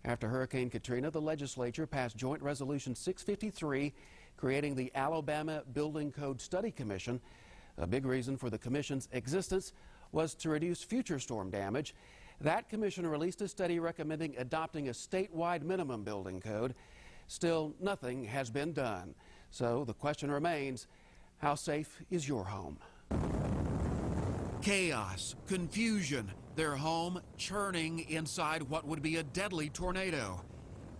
After Hurricane Katrina, the legislature passed Joint Resolution 653, creating the Alabama Building Code Study Commission. A big reason for the commission's existence was to reduce future storm damage. That commission released a study recommending adopting a statewide minimum building code. Still, nothing has been done. So the question remains, how safe is your home? Chaos, confusion, their home churning inside what would be a deadly tornado.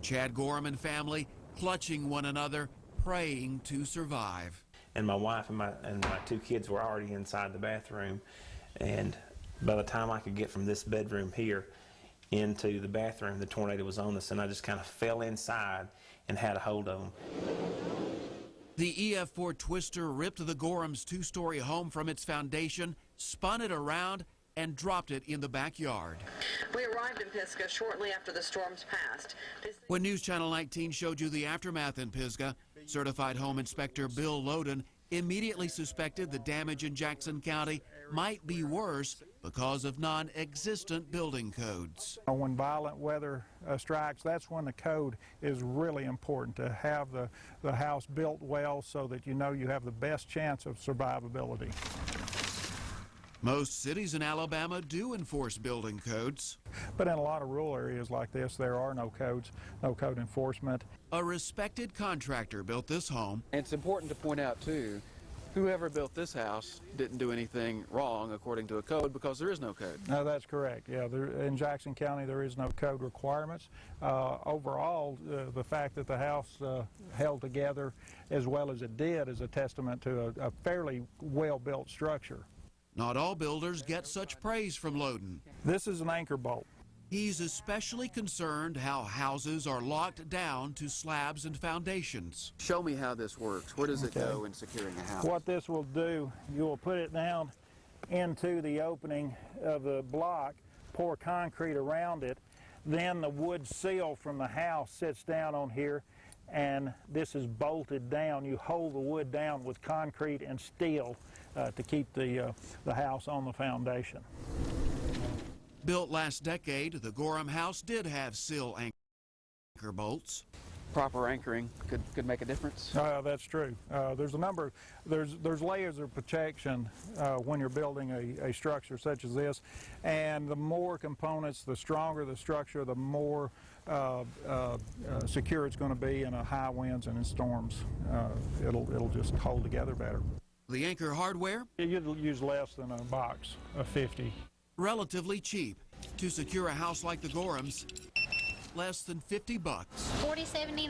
Chad Gorham and family clutching one another, praying to survive. And my wife and my two kids were already inside the bathroom, and by the time I could get from this bedroom here into the bathroom, the tornado was on us, and I just kind of fell inside and had a hold of them. The EF4 twister ripped the Gorham's two-story home from its foundation, spun it around, and dropped it in the backyard. We arrived in Pisgah shortly after the storms passed. When News Channel 19 showed you the aftermath in Pisgah, certified home inspector Bill Loden immediately suspected the damage in Jackson County might be worse because of non-existent building codes. When violent weather strikes, that's when the code is really important, to have the house built well so that you know you have the best chance of survivability. Most cities in Alabama do enforce building codes. But in a lot of rural areas like this, there are no codes, no code enforcement. A respected contractor built this home. It's important to point out, too, whoever built this house didn't do anything wrong according to a code, because there is no code. No, that's correct. Yeah, in Jackson County, there is no code requirements. Overall, the fact that the house held together as well as it did is a testament to a fairly well-built structure. Not all builders get such praise from Loden. This is an anchor bolt. He's especially concerned how houses are locked down to slabs and foundations. Show me how this works. Where does it go in securing a house? What this will do, you will put it down into the opening of the block, pour concrete around it, then the wood seal from the house sits down on here, and this is bolted down. You hold the wood down with concrete and steel to keep the house on the foundation. Built last decade, the Gorham house did have sill anchor bolts. Proper anchoring could make a difference. That's true. There's a number. There's layers of protection when you're building a structure such as this, and the more components, the stronger the structure, the more secure it's going to be in high winds and in storms. It'll just hold together better. The anchor hardware? You'll use less than a box of 50. Relatively cheap. To secure a house like the Gorham's, less than $50. $40.79.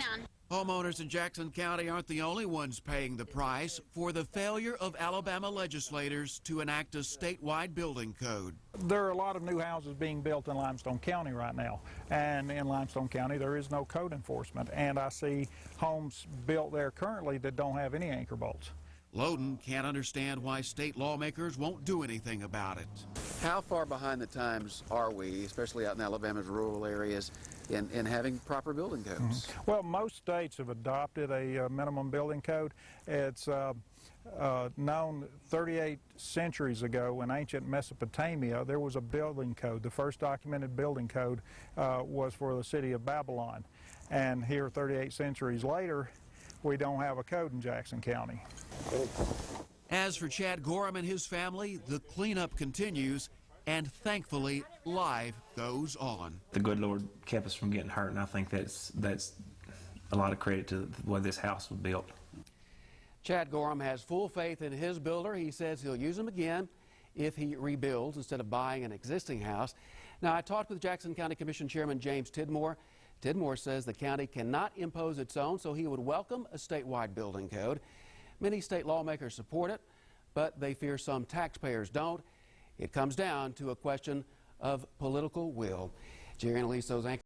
Homeowners in Jackson County aren't the only ones paying the price for the failure of Alabama legislators to enact a statewide building code. There are a lot of new houses being built in Limestone County right now, and in Limestone County there is no code enforcement, and I see homes built there currently that don't have any anchor bolts. Loden can't understand why state lawmakers won't do anything about it. How far behind the times are we, especially out in Alabama's rural areas, in having proper building codes? Well, most states have adopted a minimum building code. It's known 38 centuries ago in ancient Mesopotamia, there was a building code. The first documented building code was for the city of Babylon. And here 38 centuries later, we don't have a code in Jackson County. As for Chad Gorham and his family, the cleanup continues, and thankfully, life goes on. The good Lord kept us from getting hurt, and I think that's a lot of credit to the way this house was built. Chad Gorham has full faith in his builder. He says he'll use him again if he rebuilds instead of buying an existing house. Now, I talked with Jackson County Commission Chairman James Tidmore. Tidmore says the county cannot impose its own, so he would welcome a statewide building code. Many state lawmakers support it, but they fear some taxpayers don't. It comes down to a question of political will. Jerry and Eliso's anchor.